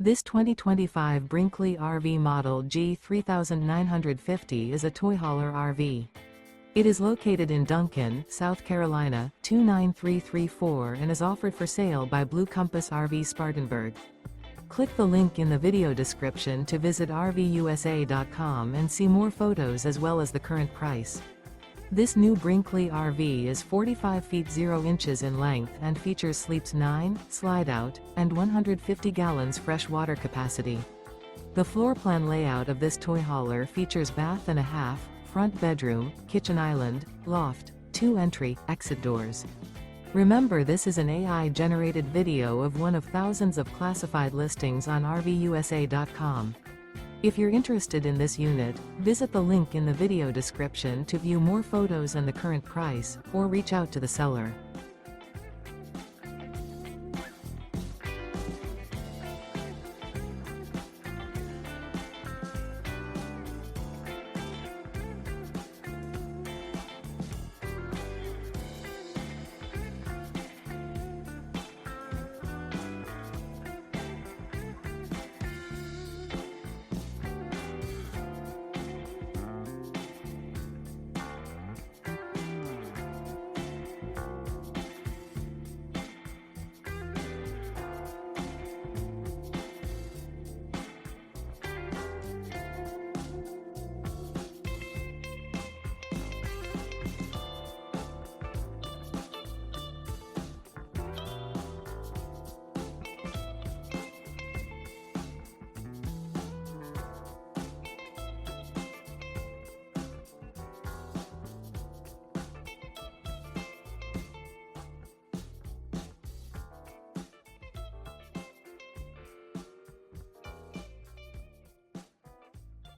This 2025 Brinkley RV Model G 3950 is a toy hauler RV. It is located in Duncan, South Carolina, 29334 and is offered for sale by Blue Compass RV Spartanburg. Click the link in the video description to visit RVUSA.com and see more photos as well as the current price. This new Brinkley RV is 45 feet 0 inches in length and features sleeps 9, slide-out, and 150 gallons fresh water capacity. The floor plan layout of this toy hauler features bath and a half, front bedroom, kitchen island, loft, 2 entry, exit doors. Remember, this is an AI-generated video of one of thousands of classified listings on RVUSA.com. If you're interested in this unit, visit the link in the video description to view more photos and the current price, or reach out to the seller.